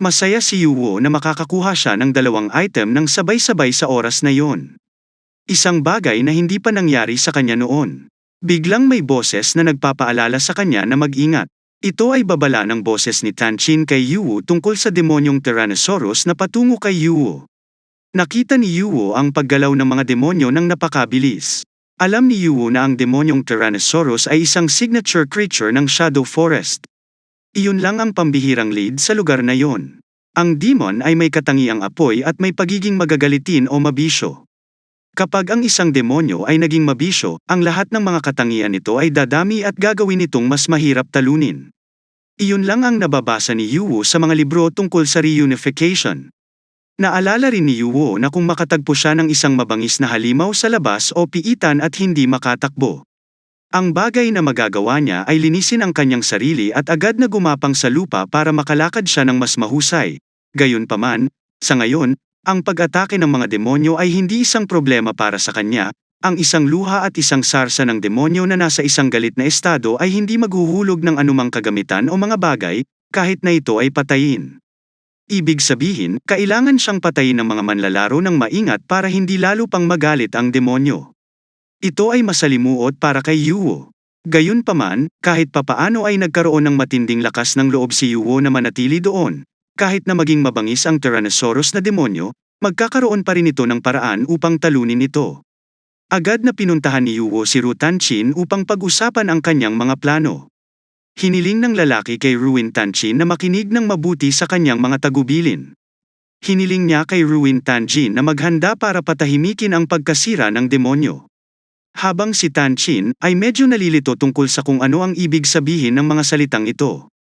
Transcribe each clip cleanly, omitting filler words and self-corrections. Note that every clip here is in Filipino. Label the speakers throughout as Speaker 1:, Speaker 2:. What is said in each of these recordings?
Speaker 1: Masaya si Yuwo na makakakuha siya ng dalawang item ng sabay-sabay sa oras na yon. Isang bagay na hindi pa nangyari sa kanya noon. Biglang may boses na nagpapaalala sa kanya na mag-ingat. Ito ay babala ng boses ni Tanchin kay Yuwo tungkol sa demonyong Tyrannosaurus na patungo kay Yuwo. Nakita ni Yuwo ang paggalaw ng mga demonyo ng napakabilis. Alam ni Yuwo na ang demonyong Tyrannosaurus ay isang signature creature ng Shadow Forest. Iyon lang ang pambihirang lead sa lugar na yon. Ang demon ay may katangiang apoy at may pagiging magagalitin o mabisyo. Kapag ang isang demonyo ay naging mabisyo, ang lahat ng mga katangian nito ay dadami at gagawin itong mas mahirap talunin. Iyon lang ang nababasa ni Yuwo sa mga libro tungkol sa reunification. Naalala rin ni Yuwo na kung makatagpo siya ng isang mabangis na halimaw sa labas o piitan at hindi makatakbo, ang bagay na magagawa niya ay linisin ang kanyang sarili at agad na gumapang sa lupa para makalakad siya ng mas mahusay. Gayunpaman, sa ngayon, ang pag-atake ng mga demonyo ay hindi isang problema para sa kanya. Ang isang luha at isang sarsa ng demonyo na nasa isang galit na estado ay hindi maghuhulog ng anumang kagamitan o mga bagay, kahit na ito ay patayin. Ibig sabihin, kailangan siyang patayin ng mga manlalaro ng maingat para hindi lalo pang magalit ang demonyo. Ito ay masalimuot para kay Yuwo. Gayunpaman, kahit papaano ay nagkaroon ng matinding lakas ng loob si Yuwo na manatili doon. Kahit na maging mabangis ang Tyrannosaurus na demonyo, magkakaroon pa rin ito ng paraan upang talunin ito. Agad na pinuntahan ni Yuwo si Ru Tanchin upang pag-usapan ang kanyang mga plano. Hiniling ng lalaki kay Ruin Tanchin na makinig ng mabuti sa kanyang mga tagubilin. Hiniling niya kay Ruin Tanchin na maghanda para patahimikin ang pagkasira ng demonyo. Habang si Tanchin ay medyo nalilito tungkol sa kung ano ang ibig sabihin ng mga salitang ito.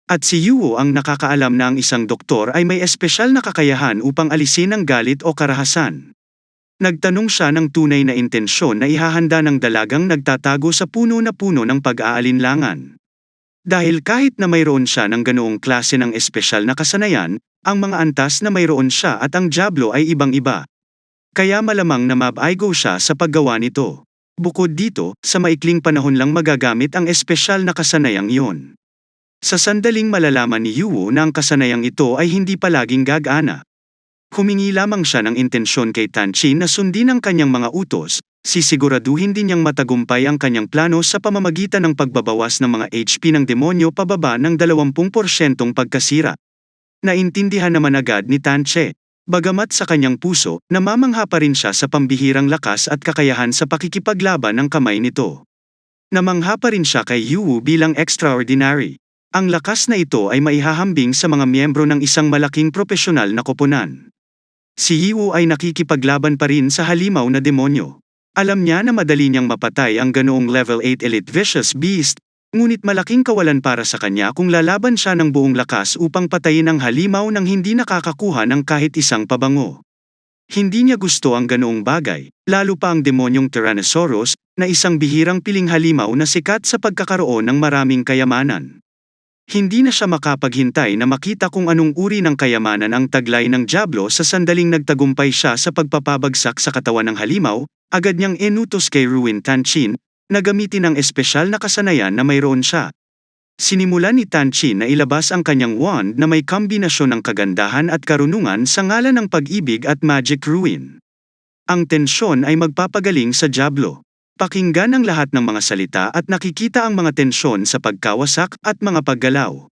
Speaker 1: At si Yuwo ang nakakaalam na ang isang doktor ay may espesyal na kakayahan upang alisin ang galit o karahasan. Nagtanong siya ng tunay na intensyon na ihahanda ng dalagang nagtatago sa puno na puno ng pag-aalinlangan. Dahil kahit na mayroon siya ng ganoong klase ng espesyal na kasanayan, ang mga antas na mayroon siya at ang Diablo ay ibang-iba. Kaya malamang na mabaigo siya sa paggawa nito. Bukod dito, sa maikling panahon lang magagamit ang espesyal na kasanayang iyon. Sa sandaling malalaman ni Yuwo na ang kasanayang ito ay hindi palaging gagana. Humingi lamang siya ng intensyon kay Tanchin na sundin ang kanyang mga utos, sisiguraduhin din niyang matagumpay ang kanyang plano sa pamamagitan ng pagbabawas ng mga HP ng demonyo pababa ng 20% pagkasira. Naintindihan naman agad ni Tanchin. Bagamat sa kanyang puso, namamangha pa rin siya sa pambihirang lakas at kakayahan sa pakikipaglaban ng kamay nito. Namangha pa rin siya kay Yuwo bilang extraordinary. Ang lakas na ito ay maihahambing sa mga miyembro ng isang malaking propesyonal na koponan. Si Yuwo ay nakikipaglaban pa rin sa halimaw na demonyo. Alam niya na madali niyang mapatay ang ganoong level 8 elite vicious beast, ngunit malaking kawalan para sa kanya kung lalaban siya ng buong lakas upang patayin ang halimaw nang hindi nakakakuha ng kahit isang pabango. Hindi niya gusto ang ganoong bagay, lalo pa ang demonyong Tyrannosaurus, na isang bihirang piling halimaw na sikat sa pagkakaroon ng maraming kayamanan. Hindi na siya makapaghintay na makita kung anong uri ng kayamanan ang taglay ng Diablo sa sandaling nagtagumpay siya sa pagpapabagsak sa katawan ng halimaw. Agad niyang inutos kay Ruin Tanchin na gamitin ang espesyal na kasanayan na mayroon siya. Sinimulan ni Tanchin na ilabas ang kanyang wand na may kombinasyon ng kagandahan at karunungan sa ngalan ng pag-ibig at magic ruin. Ang tensyon ay magpapagaling sa Diablo. Pakinggan ang lahat ng mga salita at nakikita ang mga tensyon sa pagkawasak at mga paggalaw.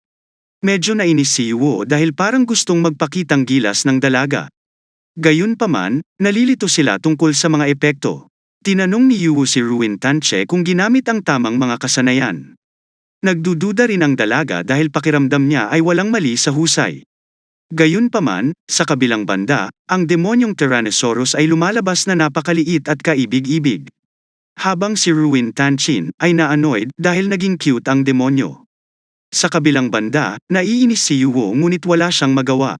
Speaker 1: Medyo nainis si Yuwo dahil parang gustong magpakitang gilas ng dalaga. Gayunpaman, nalilito sila tungkol sa mga epekto. Tinanong ni Yuwo si Ruin Tanchin kung ginamit ang tamang mga kasanayan. Nagdududa rin ang dalaga dahil pakiramdam niya ay walang mali sa husay. Gayunpaman, sa kabilang banda, ang demonyong Tyrannosaurus ay lumalabas na napakaliit at kaibig-ibig. Habang si Ruin Tanchin ay na-annoyed dahil naging cute ang demonyo. Sa kabilang banda, naiinis si Yuwo ngunit wala siyang magawa.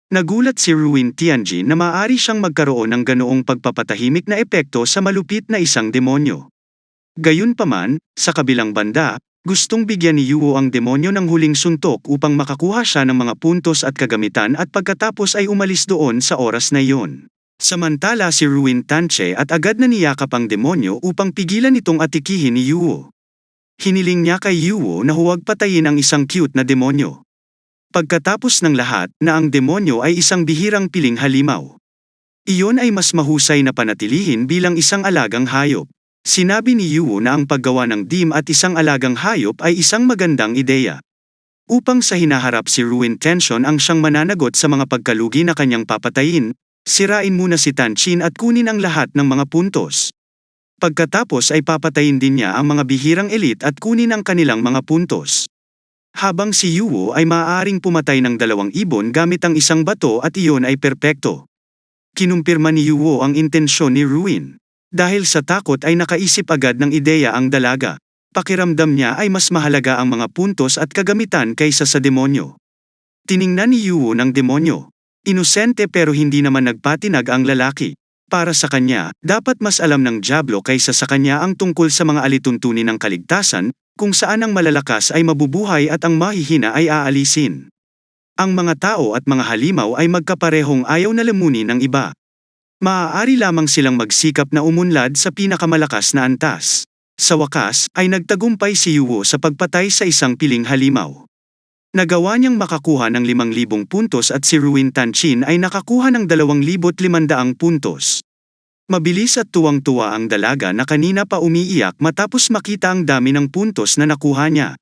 Speaker 1: Nagulat si Ruin Tianjin na maaari siyang magkaroon ng ganoong pagpapatahimik na epekto sa malupit na isang demonyo. Gayunpaman, sa kabilang banda, gustong bigyan ni Yuwo ang demonyo ng huling suntok upang makakuha siya ng mga puntos at kagamitan at pagkatapos ay umalis doon sa oras na iyon. Samantala si Ruin Tanchin at agad na niyakap ang demonyo upang pigilan itong atikihin ni Yuwo. Hiniling niya kay Yuwo na huwag patayin ang isang cute na demonyo. Pagkatapos ng lahat, na ang demonyo ay isang bihirang piling halimaw. Iyon ay mas mahusay na panatilihin bilang isang alagang hayop. Sinabi ni Yuo na ang paggawa ng dim at isang alagang hayop ay isang magandang ideya. Upang sa hinaharap si Ruin Tension ang siyang mananagot sa mga pagkalugi na kanyang papatayin, sirain muna si Tanchin at kunin ang lahat ng mga puntos. Pagkatapos ay papatayin din niya ang mga bihirang elite at kunin ang kanilang mga puntos. Habang si Yuo ay maaaring pumatay ng 2 ibon gamit ang isang bato at iyon ay perpekto. Kinumpirma ni Yuo ang intensyon ni Ruin. Dahil sa takot ay nakaisip agad ng ideya ang dalaga. Pakiramdam niya ay mas mahalaga ang mga puntos at kagamitan kaysa sa demonyo. Tiningnan ni Yuo ng demonyo. Inosente pero hindi naman nagpatinag ang lalaki. Para sa kanya, dapat mas alam ng Diablo kaysa sa kanya ang tungkol sa mga alituntunin ng kaligtasan, kung saan ang malalakas ay mabubuhay at ang mahihina ay aalisin. Ang mga tao at mga halimaw ay magkaparehong ayaw na lamunin ng iba. Maaari lamang silang magsikap na umunlad sa pinakamalakas na antas. Sa wakas, ay nagtagumpay si Yuo sa pagpatay sa isang piling halimaw. Nagawa niyang makakuha ng 5,000 puntos at si Ruin Tanchin ay nakakuha ng 2,500 puntos. Mabilis at tuwang-tuwa ang dalaga na kanina pa umiiyak matapos makita ang dami ng puntos na nakuha niya.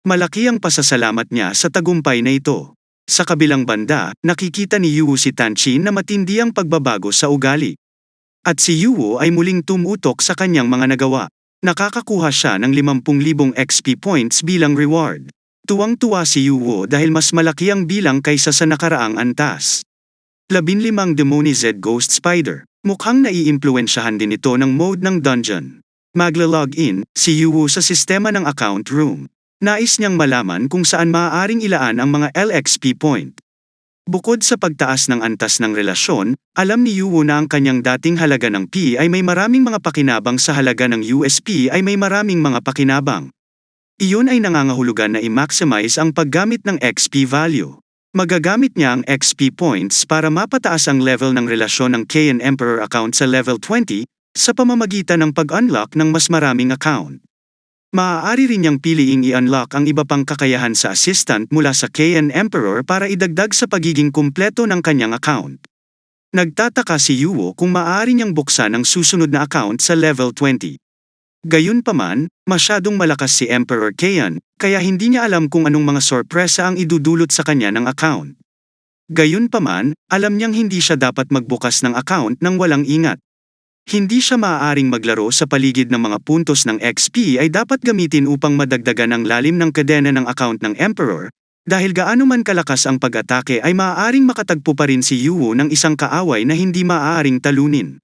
Speaker 1: Malaki ang pasasalamat niya sa tagumpay na ito. Sa kabilang banda, nakikita ni Yuo si Tanchin na matindi ang pagbabago sa ugali. At si Yuo ay muling tumutok sa kanyang mga nagawa. Nakakakuha siya ng 50,000 XP points bilang reward. Tuwang-tuwa si Yuo dahil mas malaki ang bilang kaysa sa nakaraang antas. 15 Demonized Ghost Spider. Mukhang naiimpluwensyahan din ito ng mode ng dungeon. Magla-login si Yuo sa sistema ng account room. Nais niyang malaman kung saan maaaring ilaan ang mga LXP point. Bukod sa pagtaas ng antas ng relasyon, alam ni Yuo na ang kanyang dating halaga ng P ay may maraming mga pakinabang sa halaga ng USP ay may maraming mga pakinabang. Iyon ay nangangahulugan na i-maximize ang paggamit ng XP value. Magagamit niya ang XP points para mapataas ang level ng relasyon ng KN Emperor account sa level 20 sa pamamagitan ng pag-unlock ng mas maraming account. Maaari rin niyang piliing i-unlock ang iba pang kakayahan sa assistant mula sa KN Emperor para idagdag sa pagiging kumpleto ng kanyang account. Nagtataka si Yuo kung maaari niyang buksan ang susunod na account sa level 20. Gayunpaman, masyadong malakas si Emperor Kayan, kaya hindi niya alam kung anong mga sorpresa ang idudulot sa kanya ng account. Gayunpaman, alam niyang hindi siya dapat magbukas ng account nang walang ingat. Hindi siya maaaring maglaro sa paligid ng mga puntos ng XP ay dapat gamitin upang madagdagan ang lalim ng kadena ng account ng Emperor, dahil gaano man kalakas ang pag-atake ay maaaring makatagpo pa rin si Yuo ng isang kaaway na hindi maaaring talunin.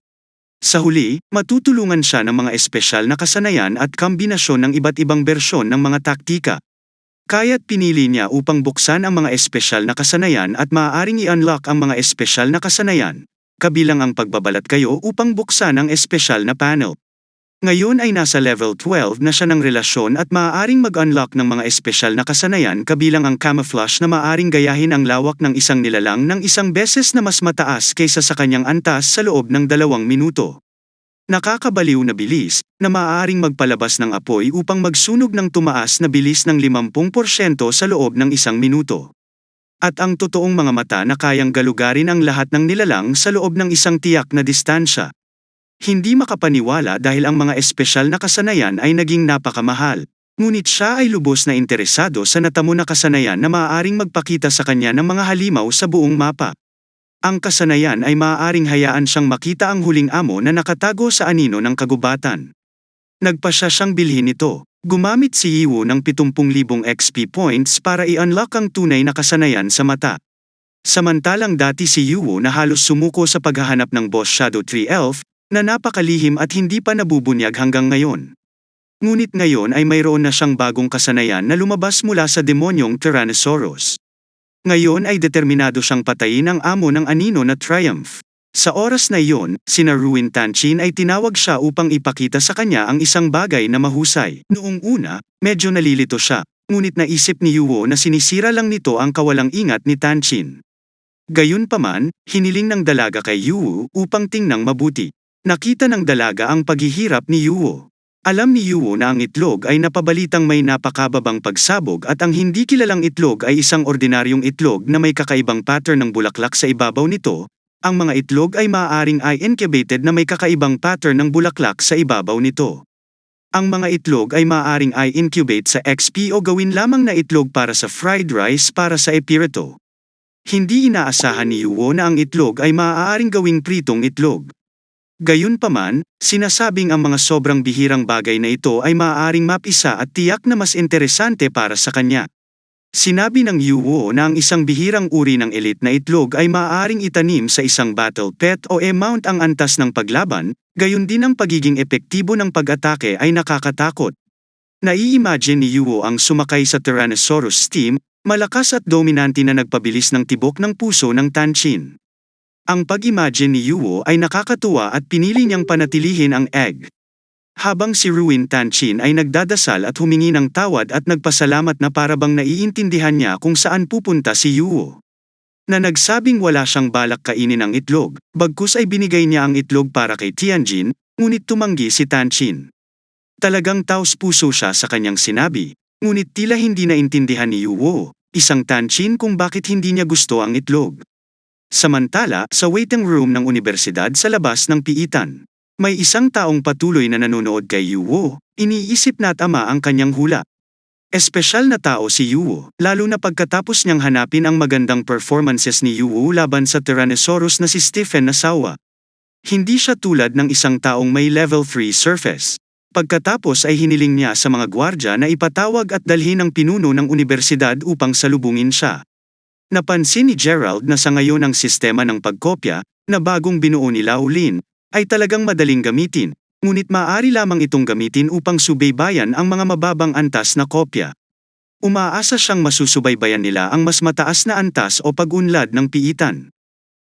Speaker 1: Sa huli, matutulungan siya ng mga espesyal na kasanayan at kombinasyon ng iba't ibang bersyon ng mga taktika. Kaya't pinili niya upang buksan ang mga espesyal na kasanayan at maaaring i-unlock ang mga espesyal na kasanayan, kabilang ang pagbabalat kayo upang buksan ang espesyal na panel. Ngayon ay nasa level 12 na siya ng relasyon at maaaring mag-unlock ng mga espesyal na kasanayan kabilang ang camouflage na maaaring gayahin ang lawak ng isang nilalang ng isang beses na mas mataas kaysa sa kanyang antas sa loob ng 2 minuto. Nakakabaliw na bilis, na maaaring magpalabas ng apoy upang magsunog ng tumaas na bilis ng 50% sa loob ng 1 minuto. At ang totoong mga mata na kayang galugarin ang lahat ng nilalang sa loob ng isang tiyak na distansya. Hindi makapaniwala dahil ang mga espesyal na kasanayan ay naging napakamahal. Ngunit siya ay lubos na interesado sa natamo na kasanayan na maaaring magpakita sa kanya ng mga halimaw sa buong mapa. Ang kasanayan ay maaaring hayaan siyang makita ang huling amo na nakatago sa anino ng kagubatan. Nagpasya siyang bilhin ito. Gumamit si Yuo ng 70,000 XP points para i-unlock ang tunay na kasanayan sa mata. Samantalang dati si Yuo na halos sumuko sa paghahanap ng boss Shadow Tree Elf, na napakalihim at hindi pa nabubunyag hanggang ngayon. Ngunit ngayon ay mayroon na siyang bagong kasanayan na lumabas mula sa demonyong Tyrannosaurus. Ngayon ay determinado siyang patayin ang amo ng anino na Triumph. Sa oras na iyon, sina Ruin Tanchin ay tinawag siya upang ipakita sa kanya ang isang bagay na mahusay. Noong una, medyo nalilito siya, ngunit naisip ni Yuo na sinisira lang nito ang kawalang ingat ni Tanchin. Gayunpaman, hiniling ng dalaga kay Yuo upang tingnang mabuti. Nakita ng dalaga ang paghihirap ni Yuo. Alam ni Yuo na ang itlog ay napabalitang may napakababang pagsabog at ang hindi kilalang itlog ay isang ordinaryong itlog na may kakaibang pattern ng bulaklak sa ibabaw nito. Ang mga itlog ay maaaring incubated na may kakaibang pattern ng bulaklak sa ibabaw nito. Ang mga itlog ay maaaring incubate sa XP o gawin lamang na itlog para sa fried rice para sa epirito. Hindi inaasahan ni Yuo na ang itlog ay maaaring gawing pritong itlog. Gayunpaman, sinasabing ang mga sobrang bihirang bagay na ito ay maaaring mapisa at tiyak na mas interesante para sa kanya. Sinabi ng Yuo na ang isang bihirang uri ng elite na itlog ay maaaring itanim sa isang battle pet o mount ang antas ng paglaban, gayon din ang pagiging epektibo ng pag-atake ay nakakatakot. Nai-imagine ni Yuo ang sumakay sa Tyrannosaurus steam, malakas at dominante na nagpabilis ng tibok ng puso ng Tanshin. Ang pag-imagine ni Yuo ay nakakatuwa at pinili niyang panatilihin ang egg. Habang si Ruin Tanshin ay nagdadasal at humingi ng tawad at nagpasalamat na parabang naiintindihan niya kung saan pupunta si Yuo. Na nagsabing wala siyang balak kainin ang itlog, bagkus ay binigay niya ang itlog para kay Tianjin, ngunit tumanggi si Tanshin. Talagang taos-puso siya sa kanyang sinabi, ngunit tila hindi naintindihan ni Yuo, isang Tanshin kung bakit hindi niya gusto ang itlog. Samantala, sa waiting room ng unibersidad sa labas ng piitan, may isang taong patuloy na nanonood kay Yuo, iniisip na tama ang kanyang hula. Espesyal na tao si Yuo, lalo na pagkatapos niyang hanapin ang magandang performances ni Yuo laban sa Tyrannosaurus na si Stephen Nasawa. Hindi siya tulad ng isang taong may level 3 surface. Pagkatapos ay hiniling niya sa mga gwardya na ipatawag at dalhin ang pinuno ng unibersidad upang salubungin siya. Napansin ni Gerald na sa ngayon ang sistema ng pagkopya, na bagong binuo ni Lao Lin, ay talagang madaling gamitin, ngunit maaari lamang itong gamitin upang subaybayan ang mga mababang antas na kopya. Umaasa siyang masusubaybayan nila ang mas mataas na antas o pag-unlad ng piitan.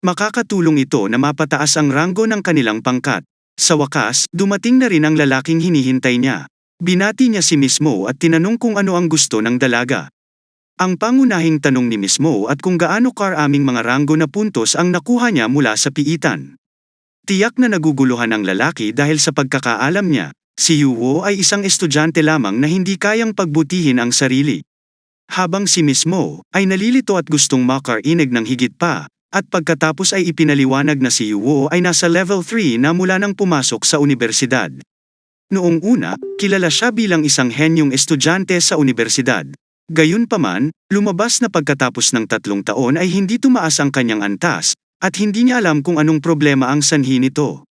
Speaker 1: Makakatulong ito na mapataas ang ranggo ng kanilang pangkat. Sa wakas, dumating na rin ang lalaking hinihintay niya. Binati niya si Miss Mo at tinanong kung ano ang gusto ng dalaga. Ang pangunahing tanong ni Miss Mo at kung gaano karaming mga ranggo na puntos ang nakuha niya mula sa piitan. Tiyak na naguguluhan ang lalaki dahil sa pagkakaalam niya, si Yuo ay isang estudyante lamang na hindi kayang pagbutihin ang sarili. Habang si Miss Mo ay nalilito at gustong makarinig ng higit pa, at pagkatapos ay ipinaliwanag na si Yuo ay nasa level 3 na mula nang pumasok sa unibersidad. Noong una, kilala siya bilang isang henyong estudyante sa unibersidad. Gayunpaman, lumabas na pagkatapos ng 3 taon ay hindi tumaas ang kanyang antas, at hindi niya alam kung anong problema ang sanhi nito.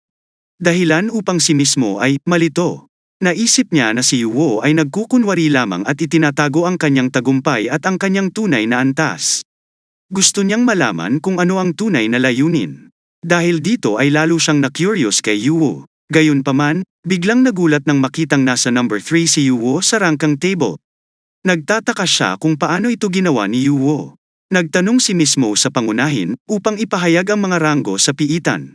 Speaker 1: Dahilan upang si Miss Mo ay malito. Naisip niya na si Yuo ay nagkukunwari lamang at itinatago ang kanyang tagumpay at ang kanyang tunay na antas. Gusto niyang malaman kung ano ang tunay na layunin. Dahil dito ay lalo siyang na-curious kay Yuo. Gayunpaman, biglang nagulat nang makitang nasa number 3 si Yuo sa rangkang table. Nagtataka siya kung paano ito ginawa ni Yuo. Nagtanong si Miss Mo sa pangunahin upang ipahayag ang mga ranggo sa piitan.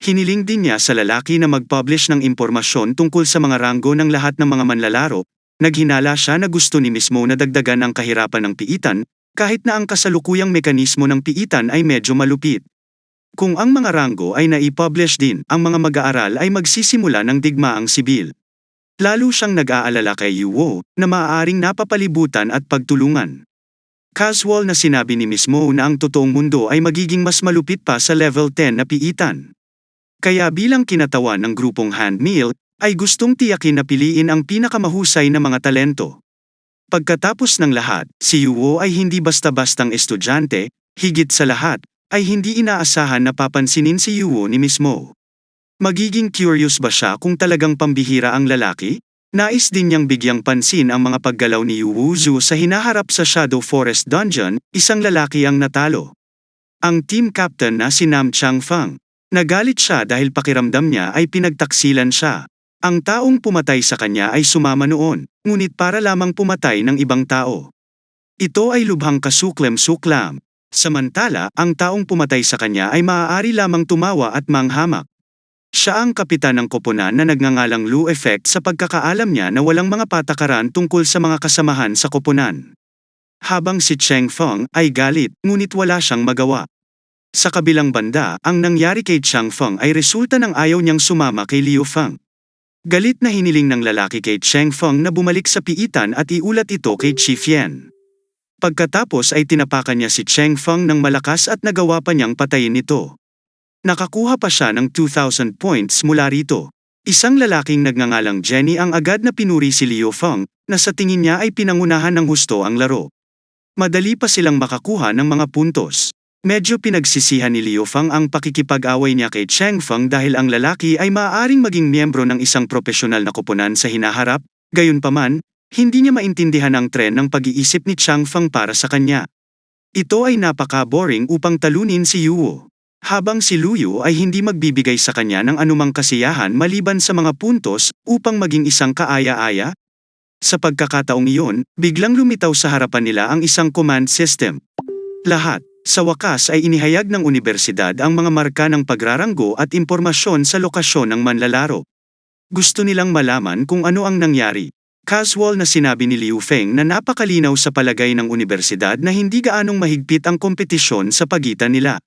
Speaker 1: Hiniling din niya sa lalaki na mag-publish ng impormasyon tungkol sa mga ranggo ng lahat ng mga manlalaro. Naghinala siya na gusto ni Miss Mo na dagdagan ang kahirapan ng piitan, kahit na ang kasalukuyang mekanismo ng piitan ay medyo malupit. Kung ang mga ranggo ay naipublish din, ang mga mag-aaral ay magsisimula ng digmaang sibil. Lalo siyang nag-aalala kay Yuo, na maaaring napapalibutan at pagtulungan. Casual na sinabi ni Miss Mo na ang totoong mundo ay magiging mas malupit pa sa level 10 na piitan. Kaya bilang kinatawan ng grupong handmill, ay gustong tiyakin na piliin ang pinakamahusay na mga talento. Pagkatapos ng lahat, si Yuo ay hindi basta-bastang estudyante, higit sa lahat, ay hindi inaasahan na papansinin si Yuo ni Miss Mo. Magiging curious ba siya kung talagang pambihira ang lalaki? Nais din niyang bigyang pansin ang mga paggalaw ni Yuo Zhu sa hinaharap sa Shadow Forest Dungeon, isang lalaki ang natalo. Ang team captain na si Nam Changfeng. Nagalit siya dahil pakiramdam niya ay pinagtaksilan siya. Ang taong pumatay sa kanya ay sumama noon, ngunit para lamang pumatay ng ibang tao. Ito ay lubhang kasuklam-suklam. Samantala, ang taong pumatay sa kanya ay maaari lamang tumawa at manghamak. Siya ang kapitan ng koponan na nagngangalang Lu Effect sa pagkakaalam niya na walang mga patakaran tungkol sa mga kasamahan sa koponan. Habang si Cheng Feng ay galit, ngunit wala siyang magawa. Sa kabilang banda, ang nangyari kay Chang Feng ay resulta ng ayaw niyang sumama kay Liu Feng. Galit na hiniling ng lalaki kay Cheng Feng na bumalik sa piitan at iulat ito kay Chief Yan. Pagkatapos ay tinapakan niya si Cheng Feng ng malakas at nagawa pa niyang patayin ito. Nakakuha pa siya ng 2,000 points mula rito. Isang lalaking nagngangalang Jenny ang agad na pinuri si Liu Feng, na sa tingin niya ay pinangunahan ng husto ang laro. Madali pa silang makakuha ng mga puntos. Medyo pinagsisihan ni Liu Feng ang pakikipag-away niya kay Cheng Feng dahil ang lalaki ay maaaring maging miyembro ng isang propesyonal na koponan sa hinaharap, gayunpaman, hindi niya maintindihan ang tren ng pag-iisip ni Cheng Feng para sa kanya. Ito ay napaka-boring upang talunin si Yuo. Habang si Luyo ay hindi magbibigay sa kanya ng anumang kasiyahan maliban sa mga puntos upang maging isang kaaya-aya. Sa pagkakataong iyon, biglang lumitaw sa harapan nila ang isang command system. Lahat, sa wakas ay inihayag ng unibersidad ang mga marka ng pagraranggo at impormasyon sa lokasyon ng manlalaro. Gusto nilang malaman kung ano ang nangyari. Casual na sinabi ni Liu Feng na napakalinaw sa palagay ng unibersidad na hindi gaanong mahigpit ang kompetisyon sa pagitan nila.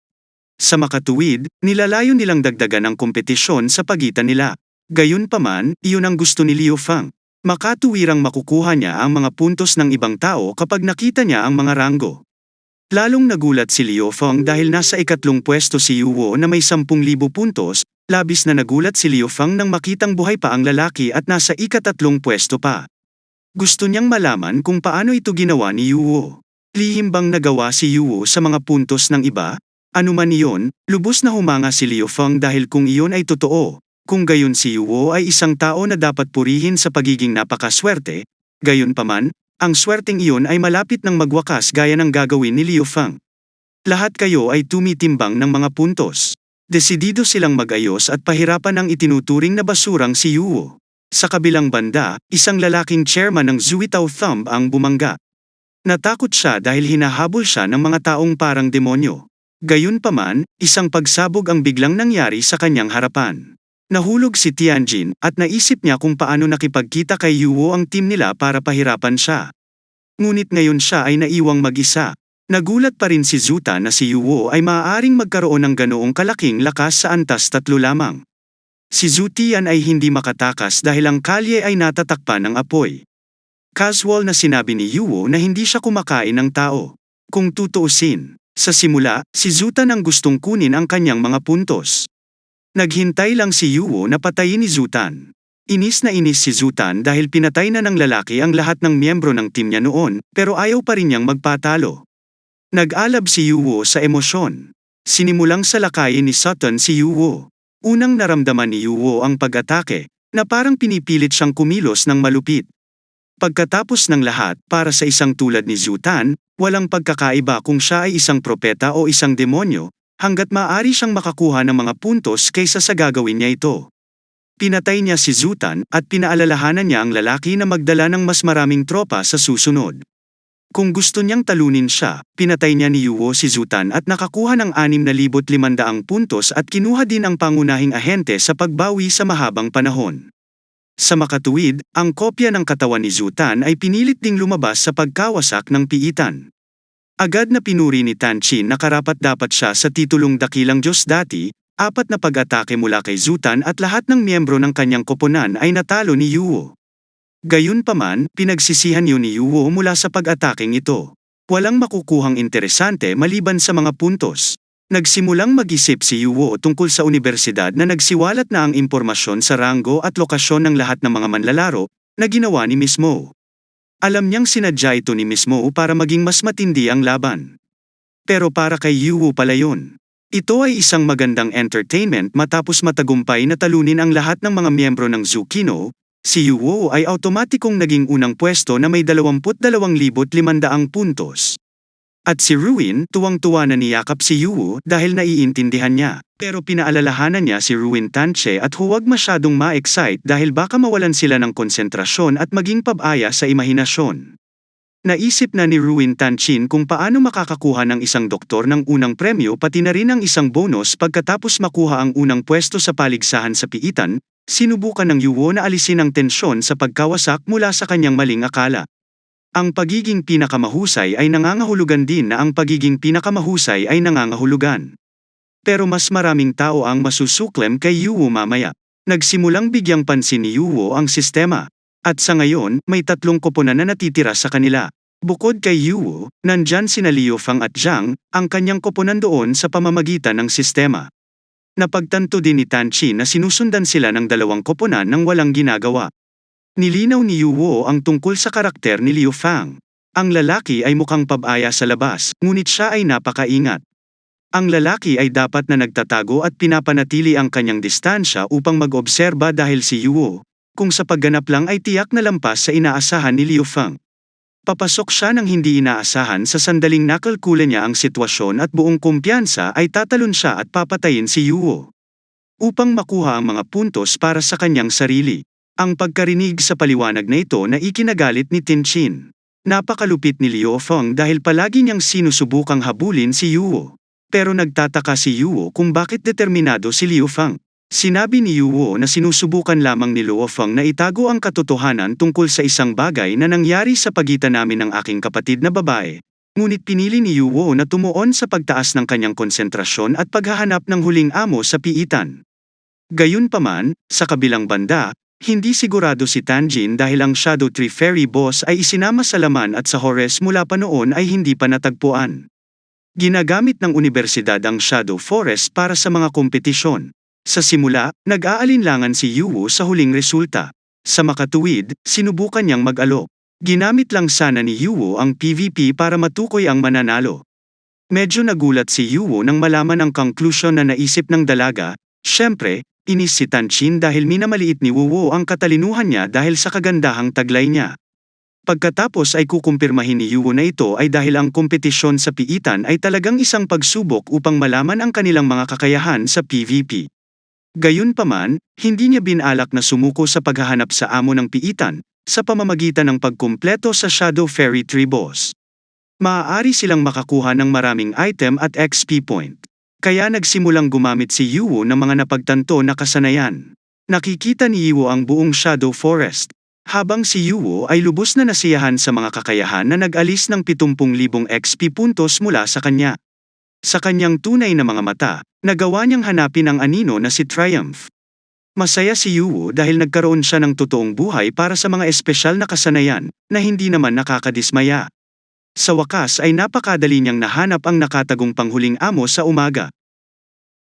Speaker 1: Sa makatuwid, nilalayo nilang dagdagan ang kompetisyon sa pagitan nila. Gayunpaman, iyon ang gusto ni Liu Feng. Makatuwirang makukuha niya ang mga puntos ng ibang tao kapag nakita niya ang mga ranggo. Lalong nagulat si Liu Feng dahil nasa ikatlong pwesto si Yuo na may 10,000 puntos, labis na nagulat si Liu Feng nang makitang buhay pa ang lalaki at nasa ika-3 pwesto pa. Gusto niyang malaman kung paano ito ginawa ni Yuo. Lihim bang nagawa si Yuo sa mga puntos ng iba? Ano man iyon, lubos na humanga si Liu Feng dahil kung iyon ay totoo, kung gayon si Yuo ay isang tao na dapat purihin sa pagiging napakaswerte, gayunpaman, ang swerteng iyon ay malapit ng magwakas gaya ng gagawin ni Liu Feng. Lahat kayo ay tumitimbang ng mga puntos. Desidido silang mag-ayos at pahirapan ang itinuturing na basurang si Yuo. Sa kabilang banda, isang lalaking chairman ng Zuitao Thumb ang bumangga. Natakot siya dahil hinahabol siya ng mga taong parang demonyo. Gayunpaman, isang pagsabog ang biglang nangyari sa kanyang harapan. Nahulog si Tianjin at naisip niya kung paano nakipagkita kay Yuo ang team nila para pahirapan siya. Ngunit ngayon siya ay naiwang mag-isa. Nagulat pa rin si Zuta na si Yuo ay maaaring magkaroon ng ganoong kalaking lakas sa antas 3 lamang. Si Zutian ay hindi makatakas dahil ang kalye ay natatakpan ng apoy. Casual na sinabi ni Yuo na hindi siya kumakain ng tao. Kung tutuusin, sa simula, si Zutan ang gustong kunin ang kanyang mga puntos. Naghintay lang si Yuo na patayin ni Zutan. Inis na inis si Zutan dahil pinatay na ng lalaki ang lahat ng miyembro ng team niya noon, pero ayaw pa rin niyang magpatalo. Nag-alab si Yuo sa emosyon. Sinimulang salakayin ni Sutton si Yuo. Unang naramdaman ni Yuo ang pag-atake, na parang pinipilit siyang kumilos ng malupit. Pagkatapos ng lahat, para sa isang tulad ni Zutan, walang pagkakaiba kung siya ay isang propeta o isang demonyo, hanggat maaari siyang makakuha ng mga puntos kaysa sa gagawin niya ito. Pinatay niya si Zutan at pinaalalahanan niya ang lalaki na magdala ng mas maraming tropa sa susunod. Kung gusto niyang talunin siya, pinatay niya ni Yuo si Zutan at nakakuha ng 6,500 puntos at kinuha din ang pangunahing ahente sa pagbawi sa mahabang panahon. Sa makatuwid, ang kopya ng katawan ni Zutan ay pinilit ding lumabas sa pagkawasak ng piitan. Agad na pinuri ni Tan Chin na karapat-dapat siya sa titulong dakilang Diyos dati, 4 na pag-atake mula kay Zutan at lahat ng miyembro ng kanyang koponan ay natalo ni Yuo. Gayunpaman, pinagsisihan yun ni Yuo mula sa pag-ataking ito. Walang makukuhang interesante maliban sa mga puntos. Nagsimulang mag-isip si Yuo tungkol sa unibersidad na nagsiwalat na ang impormasyon sa ranggo at lokasyon ng lahat ng mga manlalaro na ginawa ni Miss Mo. Alam niyang sinadya ito ni Miss Mo para maging mas matindi ang laban. Pero para kay Yuo pala yun. Ito ay isang magandang entertainment matapos matagumpay na talunin ang lahat ng mga miyembro ng Zukino, si Yuo ay automatikong naging unang pwesto na may 22,500 puntos. At si Ruin, tuwang-tuwa na niyakap si Yuo dahil naiintindihan niya. Pero pinaalalahanan niya si Ruin Tanche at huwag masyadong ma-excite dahil baka mawalan sila ng konsentrasyon at maging pabaya sa imahinasyon. Naisip na ni Ruin Tanchin kung paano makakakuha ng isang doktor ng unang premyo pati na rin ang isang bonus pagkatapos makuha ang unang pwesto sa paligsahan sa piitan. Sinubukan ng Yuo na alisin ang tensyon sa pagkawasak mula sa kanyang maling akala. Ang pagiging pinakamahusay ay nangangahulugan din na ang pagiging pinakamahusay ay nangangahulugan. Pero mas maraming tao ang masusuklem kay Yuo mamaya. Nagsimulang bigyang pansin ni Yuwo ang sistema. At sa ngayon, may 3 koponan na natitira sa kanila. Bukod kay Yuwo, nandyan sina Liu Fang at Zhang, ang kanyang koponan doon sa pamamagitan ng sistema. Napagtanto din ni Tan Qi na sinusundan sila ng 2 koponan ng walang ginagawa. Nilinaw ni Yuwo ang tungkol sa karakter ni Liu Fang. Ang lalaki ay mukhang pabaya sa labas, ngunit siya ay napakaingat. Ang lalaki ay dapat na nagtatago at pinapanatili ang kanyang distansya upang mag-obserba dahil si Yuwo, kung sa pagganap lang ay tiyak na lampas sa inaasahan ni Liu Fang. Papasok siya ng hindi inaasahan sa sandaling nakalkula niya ang sitwasyon at buong kumpiyansa ay tatalon siya at papatayin si Yuwo. Upang makuha ang mga puntos para sa kanyang sarili. Ang pagkarinig sa paliwanag na ito na ikinagalit ni Tin Chin. Napakalupit ni Liu Fang dahil palagi niyang sinusubukang habulin si Yuwo. Pero nagtataka si Yuwo kung bakit determinado si Liu Fang. Sinabi ni Yuwo na sinusubukan lamang ni Liu Fang na itago ang katotohanan tungkol sa isang bagay na nangyari sa pagitan namin ng aking kapatid na babae. Ngunit pinili ni Yuwo na tumuon sa pagtaas ng kanyang konsentrasyon at paghahanap ng huling amo sa piitan. Gayunpaman, sa kabilang banda, hindi sigurado si Tanjin dahil ang Shadow Tree Fairy Boss ay isinama sa laman at sa Horus mula pa noon ay hindi pa natagpuan. Ginagamit ng unibersidad ang Shadow Forest para sa mga kompetisyon. Sa simula, nag-aalinlangan si Yuwo sa huling resulta. Sa makatuwid, sinubukan niyang mag-alok. Ginamit lang sana ni Yuwo ang PVP para matukoy ang mananalo. Medyo nagulat si Yuwo nang malaman ang conclusion na naisip ng dalaga. Siyempre, inis si Tan Chin dahil minamaliit ni Yuwo ang katalinuhan niya dahil sa kagandahang taglay niya. Pagkatapos ay kukumpirmahin ni Yuwo na ito ay dahil ang kompetisyon sa piitan ay talagang isang pagsubok upang malaman ang kanilang mga kakayahan sa PVP. Gayunpaman, hindi niya binalak na sumuko sa paghahanap sa amo ng piitan, sa pamamagitan ng pagkumpleto sa Shadow Fairy Tree Boss. Maaari silang makakuha ng maraming item at XP point. Kaya nagsimulang gumamit si Yuwo ng mga napagtanto na kasanayan. Nakikita ni Yuwo ang buong Shadow Forest. Habang si Yuwo ay lubos na nasiyahan sa mga kakayahan na nag-alis ng 70,000 XP puntos mula sa kanya. Sa kanyang tunay na mga mata, nagawa niyang hanapin ang anino na si Triumph. Masaya si Yuwo dahil nagkaroon siya ng totoong buhay para sa mga espesyal na kasanayan, na hindi naman nakakadismaya. Sa wakas ay napakadali niyang nahanap ang nakatagong panghuling amo sa umaga.